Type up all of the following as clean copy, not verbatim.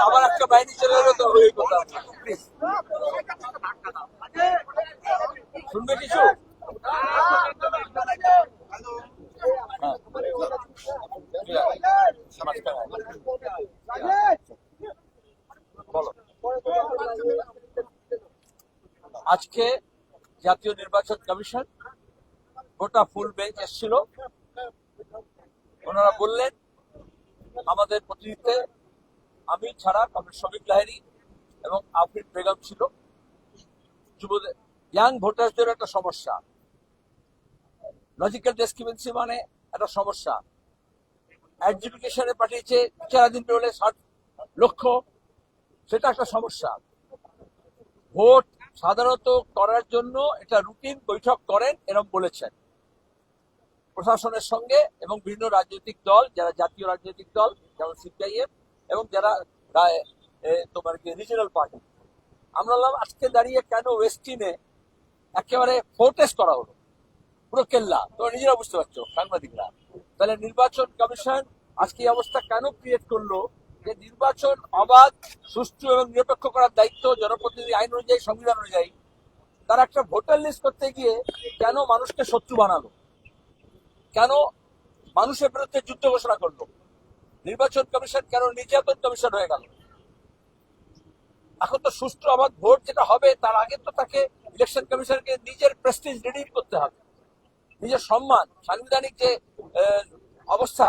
আবার একটা বাহিনী চলে গেল তো ওই কথা শুনবে কিছু আজকে জাতীয় নির্বাচন কমিশন গোটা ফুল বেঞ্চ এসেছিল। ওনারা বললেন আমাদের প্রতিনিধিতে আমি ছাড়া কমরেড শফিক লাহিড়ী এবং আফরিন বেগম ছিল। যুবদের ইয়াং ভোটারদের একটা সমস্যা, লজিক্যাল ডিসক্রিমিনেন্সি মানে একটা সমস্যা। অ্যাডজুডিকেশনে পাঠিয়েছে বিচারাধীন হলে 60 লক্ষ, সেটা একটা সমস্যা। ভোট সাধারণত করার জন্য এটা রুটিন বৈঠক করেন এরকম বলেছেন প্রশাসনের সঙ্গে এবং বিভিন্ন রাজনৈতিক দল, যারা জাতীয় রাজনৈতিক দল যেমন সিপিআইএম এবং যারা তোমার কি রিজিনাল পার্টি। আমরা বললাম আজকে দাঁড়িয়ে কেন ওয়েস্টিনে একেবারে ফোর্টেস করা হলো, পুরো কেল্লা, তোমরা নিজেরা বুঝতে পারছো সাংবাদিকরা। তাহলে নির্বাচন কমিশন আজকে এই অবস্থা কেন ক্রিয়েট করলো যে নির্বাচন অবাধ, সুষ্ঠু এবং নিরপেক্ষ করার দায়িত্ব জনপ্রতিনিধি আইন অনুযায়ী, সংবিধান অনুযায়ী। তারা একটা ভোটার লিস্ট করতে গিয়ে কেন মানুষকে শত্রু বানালো, কেন মানুষের বিরুদ্ধে যুদ্ধ ঘোষণা করলো? নির্বাচন কমিশন কেন নির্যাতন কমিশন হয়ে গেল? এখন তো সুষ্ঠু অবাধ ভোট যেটা হবে তার আগে তো তাকে ইলেকশন কমিশনকে নিজের প্রেস্টিজ রিডিম করতে হবে, নিজের সম্মান, সাংবিধানিক যে ব্যবস্থা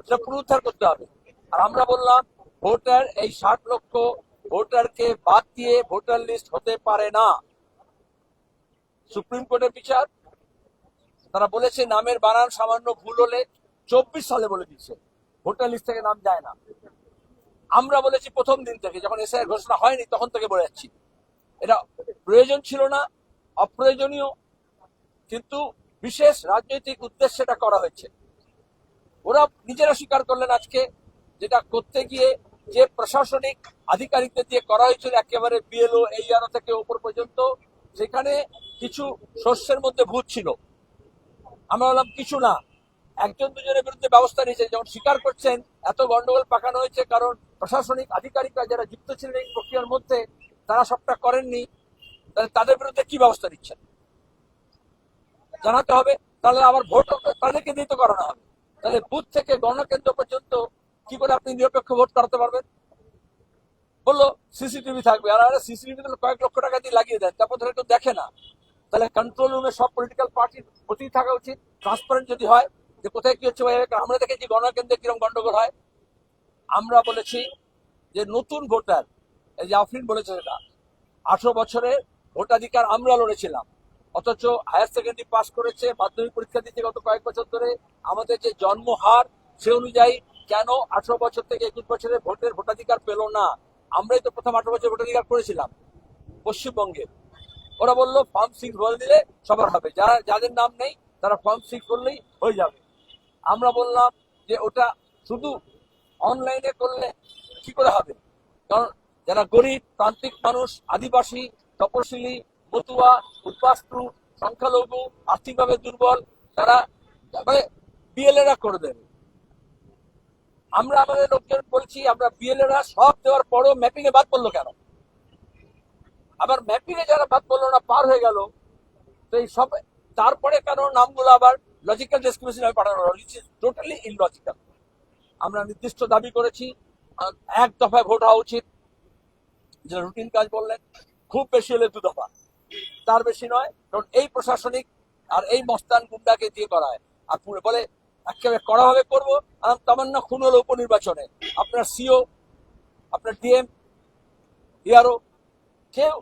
সেটা পুনরুদ্ধার করতে হবে। আর আমরা বললাম ভোটার এই 60 লক্ষ ভোটারকে বাদ দিয়ে ভোটার লিস্ট হতে পারে না। সুপ্রিম কোর্টের বিচার, তারা বলেছে নামের বানান সামান্য ভুল হলে 24 সালে বলে দিচ্ছে ভোটার লিস্ট থেকে নাম যায় না। আমরা বলেছি প্রথম দিন থেকে, যখন এসআইআর ঘোষণা হয়নি তখন থেকে বলে যাচ্ছি এটা প্রয়োজন ছিল না, অপ্রয়োজনীয়, কিন্তু বিশেষ রাজনৈতিক উদ্দেশ্যে এটা করা হয়েছে। ওরা নিজেরা স্বীকার করলেন আজকে যেটা করতে গিয়ে যে প্রশাসনিক আধিকারিকদের দিয়ে করা হয়েছিল একেবারে বিএলও এইআরও থেকে উপর পর্যন্ত, সেখানে কিছু শস্যের মধ্যে ভূত ছিল। আমরা বললাম কিছু না, একজন দুজনের বিরুদ্ধে ব্যবস্থা নিয়েছে। যখন স্বীকার করছেন এত গন্ডগোল পাকানো হয়েছে কারণ প্রশাসনিক আধিকারিকরা যারা যুক্ত ছিলেন এই প্রক্রিয়ার মধ্যে তারা সবটা করেননি, তাহলে তাদের বিরুদ্ধে কি ব্যবস্থা নিচ্ছেন জানাতে হবে। তাহলে আবার ভোট তাদেরকে দিয়ে তো করানো হবে। তাহলে বুথ থেকে গণকেন্দ্র পর্যন্ত কি করে আপনি নিরপেক্ষ ভোট করাতে পারবেন? বললো সিসিটিভি থাকবে, আর সিসিটিভি কয়েক লক্ষ টাকা দিয়ে লাগিয়ে দেন, তারপর ধরে কেউ দেখে না। তাহলে কন্ট্রোল রুমে সব পলিটিক্যাল পার্টির প্রতি থাকা উচিত, ট্রান্সপারেন্ট যদি হয় যে কোথায় কি হচ্ছে। আমরা দেখেছি গণকেন্দ্রে কিরকম গন্ডগোল হয়। আমরা বলেছি যে নতুন ভোটার, এই যে আফরিন বলেছে সেটা 18 বছরে ভোটাধিকার আমরা লড়েছিলাম, অথচ হায়ার সেকেন্ডারি পাস করেছে, মাধ্যমিক পরীক্ষা দিচ্ছে গত কয়েক বছর ধরে। আমাদের যে জন্মহার সে অনুযায়ী কেন 18 বছর থেকে 21 বছরে ভোটাধিকার পেল না? আমরাই তো প্রথম 18 বছর ভোটাধিকার করেছিলাম পশ্চিমবঙ্গে। ওরা বললো ফর্ম 6 ভরে দিলে সবার হবে, যাদের নাম নেই তারা ফর্ম 6 করলেই হয়ে যাবে। আমরা বললাম যে ওটা শুধু অনলাইনে করলে কি করে হবে, কারণ যারা গরিব প্রান্তিক মানুষ, আদিবাসী, তপশিলি, মতুয়া, উদ্বাস্তু, সংখ্যালঘু, আর্থিকভাবে দুর্বল, তারা বিএলএরা করে দেবে। আমরা আমাদের লোকজন বলছি আমরা বিএলএরা সব দেওয়ার পরও ম্যাপিং এ বাদ পড়লো কেন? আবার ম্যাপিং এ যারা বাদ পড়লো না, পার হয়ে গেল, তো এই সব তারপরে কেন নামগুলো আবার লজিক্যাল ডিসক্রিমিনেশন পাঠানো হলো? Totally illogical. আমরা নির্দিষ্ট দাবি করেছি এক দফায় ভোট হওয়া উচিত, যেটা রুটিন কাজ বললেন, খুব বেশি হলে 2 দফা, তার বেশি নয়। কারণ এই প্রশাসনিক আর এই মস্তান গুন্ডাকে দিয়ে করা হয়। আর বলে একেবারে কড়াভাবে করবো। তামান্না খুন হলো উপনির্বাচনে, আপনার সিও, আপনার ডিএম, ইআরও, কেউ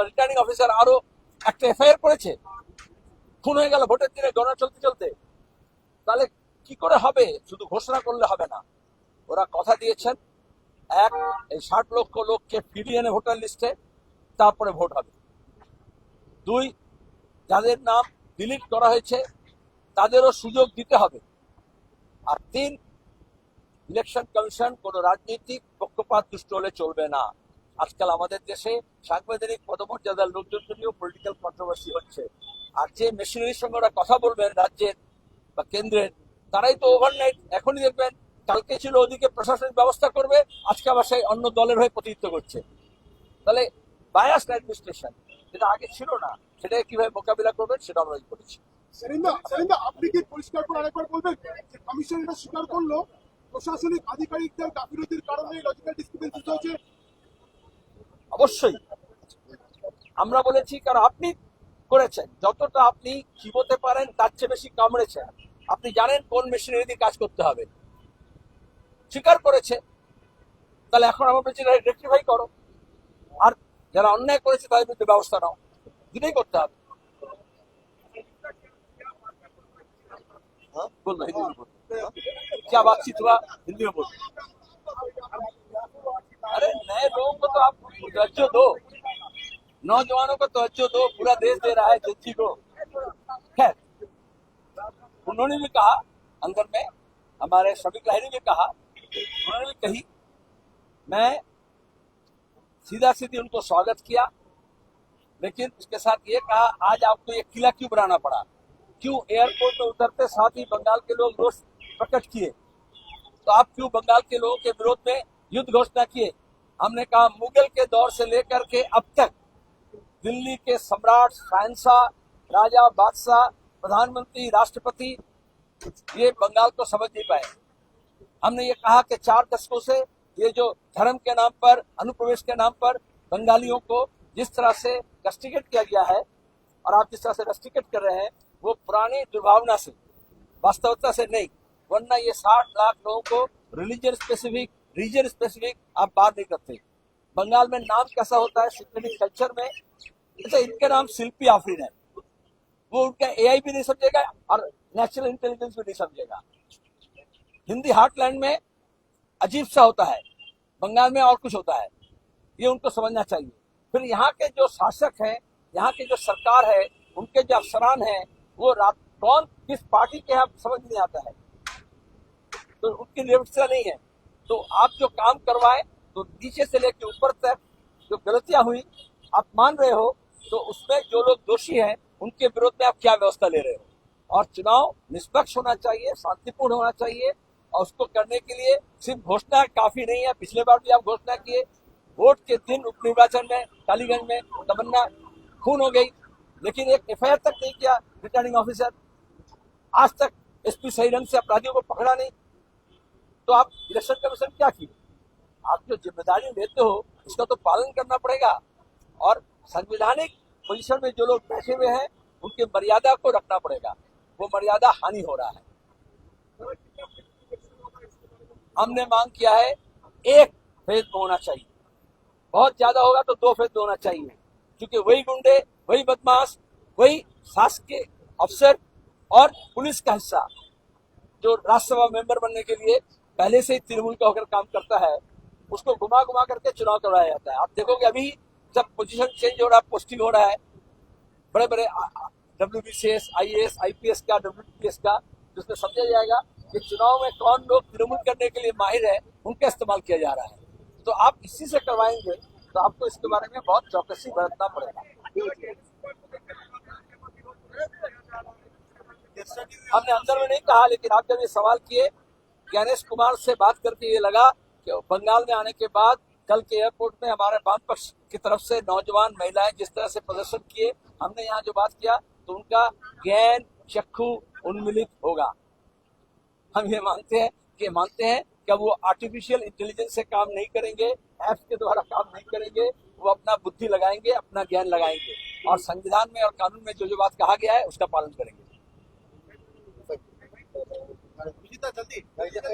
রিটার্নিং অফিসার আরো একটা এফআইআর করেছে, খুন হয়ে গেল ভোটের দিনে গণনা চলতে চলতে। তাহলে কি করে হবে? শুধু ঘোষণা করলে হবে না। ওরা কথা দিয়েছেন এই 60 লক্ষ লোককে ফিরিয়ে এনে ভোটার লিস্টে, তারপরে ভোট হবে। 2, যাদের নাম ডিলিট করা হয়েছে তাদেরও সুযোগ দিতে হবে। আর 3, ইলেকশন কমিশন কোনো রাজনৈতিক পক্ষপাত দুষ্ট হলে চলবে না। আজকাল আমাদের দেশে সাংবিধানিক পদমর্যাদার লোকজন নিয়েও পলিটিক্যাল কন্ট্রোভার্সি হচ্ছে। আর যে মেশিনারির সঙ্গে ওরা কথা বলবেন রাজ্যের বা কেন্দ্রের, তারাই তো ওভারনাইট এখনই দেখবেন কালকে ছিল ওদিকে প্রশাসনিক ব্যবস্থা করবে, আজকে আবার সেই অন্য দলের হয়ে প্রতিনিধিত্ব করছে। তাহলে বায়াস অ্যাডমিনিস্ট্রেশন যেটা আগে ছিল না, সেটাকে কিভাবে মোকাবিলা করবেন সেটা আমরা করেছি। সেলিন্দা, আপনি কি পরিষ্কার করে আরেকবার বলবেন যে কমিশন এটা স্বীকার করলো প্রশাসনিক আধিকারিকদের গাফিলতির কারণে লজিক্যাল ডিসক্রিপেন্সি হচ্ছে? অবশ্যই আমরা বলেছি, কারণ আপনি করেছেন যতটা আপনি চিবোতে পারেন তার চেয়ে বেশি কামড়েছেন। আপনি জানেন কোন মেশিনারি দিয়ে কাজ করতে হবে, স্বীকার করেছে। তাহলে এখন আমরা বলছি রেক্টিফাই করো, আর যারা অন্যায় করেছে তাদের বিরুদ্ধে ব্যবস্থা নাও, দুটোই করতে হবে। बोलो हिंदी में बोलो, क्या बातचीत हुआ हिंदी में बोलो। अरे नए लोगों को तो आप तवज्जो दो, नौजवानों को तवज्जो दो, पूरा देश दे रहा है जनता को। खैर, उन्होंने भी कहा अंदर में, हमारे शफीक लाहिरी भी कहा, उन्होंने भी कही, मैं सीधा सीधी उनको स्वागत किया, लेकिन उसके साथ ये कहा आज आपको ये किला क्यों बनाना पड़ा, क्यों एयरपोर्ट में उतरते साथ ही बंगाल के लोग रोष प्रकट किए, तो आप क्यों बंगाल के लोगों के विरोध में युद्ध घोषणा किए। हमने कहा मुगल के दौर से लेकर के अब तक दिल्ली के सम्राट, शहंशाह, राजा, बादशाह, प्रधानमंत्री, राष्ट्रपति ये बंगाल को समझ नहीं पाए। हमने ये कहा कि 4 दशकों से ये जो धर्म के नाम पर, अनुप्रवेश के नाम पर बंगालियों को जिस तरह से रस्टिकेट किया गया है, और आप जिस तरह से रस्टिकेट कर रहे हैं, वो पुरानी दुर्भावना से, वास्तविकता से नहीं। वरना ये 60 लाख लोगों को रिलीजन स्पेसिफिक, रीजन स्पेसिफिक आप बात नहीं करते। बंगाल में नाम कैसा होता है सिस्टमिक कल्चर में, जैसे इनके नाम शिल्पी आफरीन है, वो उनका एआई भी नहीं समझेगा और नेशनल इंटेलिजेंस भी नहीं समझेगा। हिंदी हार्टलैंड में अजीब सा होता है, बंगाल में और कुछ होता है, ये उनको समझना चाहिए। फिर यहाँ के जो शासक हैं, यहाँ की जो सरकार है, उनके जो अफसरान हैं, वो कौन किस पार्टी के हैं समझ नहीं आता है, तो उनकी व्यवस्था नहीं है। तो आप जो काम करवाए, तो नीचे से लेकर ऊपर तक जो गलतियां हुई आप मान रहे हो, तो उसमें जो लोग दोषी हैं उनके विरोध में आप क्या व्यवस्था ले रहे हो। और चुनाव निष्पक्ष होना चाहिए, शांतिपूर्ण होना चाहिए, और उसको करने के लिए सिर्फ घोषणा काफी नहीं है। पिछले बार भी आप घोषणा किए, वोट के दिन उपनिर्वाचन में टालीगंज में तमन्ना खून हो गई, लेकिन एक एफआईआर तक नहीं किया रिटर्निंग ऑफिसर, आज तक एसपी सही ढंग से अपराधियों को पकड़ा नहीं। तो आप इलेक्शन कमीशन क्या किए, आप जो जिम्मेदारी लेते हो उसका तो पालन करना पड़ेगा, और संवैधानिक पोजीशन में जो लोग बैठे हुए हैं उनकी मर्यादा को रखना पड़ेगा। वो मर्यादा हानि हो रहा है। हमने मांग किया है 1 फेज में होना चाहिए, बहुत ज्यादा होगा तो 2 फेज में होना चाहिए, क्योंकि वही गुंडे, वही बदमाश, वही शासकीय अफसर और पुलिस का हिस्सा जो राज्यसभा मेंबर बनने के लिए पहले से ही तृणमूल का होकर काम करता है, उसको घुमा घुमा करके चुनाव करवाया जाता है। आप देखोगे अभी जब पोजीशन चेंज हो रहा है, पोस्टिंग हो रहा है, बड़े बड़े WBCS, IAS, IPS का, WPS का, जिसमें समझा जाएगा कि चुनाव में कौन लोग तृणमूल करने के लिए माहिर है, उनका इस्तेमाल किया जा रहा है। तो आप इसी से करवाएंगे तो आपको इसके बारे में बहुत चौकसी बरतना पड़ेगा। हमने अंदर में नहीं कहा, लेकिन आप जब ये सवाल किए, गणेश कुमार से बात करके ये लगा कि बंगाल में आने के बाद कल के एयरपोर्ट में हमारे वाम पक्ष की तरफ से नौजवान महिलाएं जिस तरह से प्रदर्शन किए, हमने यहाँ जो बात किया तो उनका ज्ञान चक्षु उन्मिलित होगा। हम ये मानते हैं कि वो आर्टिफिशियल इंटेलिजेंस से काम नहीं करेंगे, ऐप्स के द्वारा काम नहीं करेंगे, वो अपना बुद्धि लगाएंगे, अपना ज्ञान लगाएंगे, और संविधान में और कानून में जो बात कहा गया है उसका पालन करेंगे।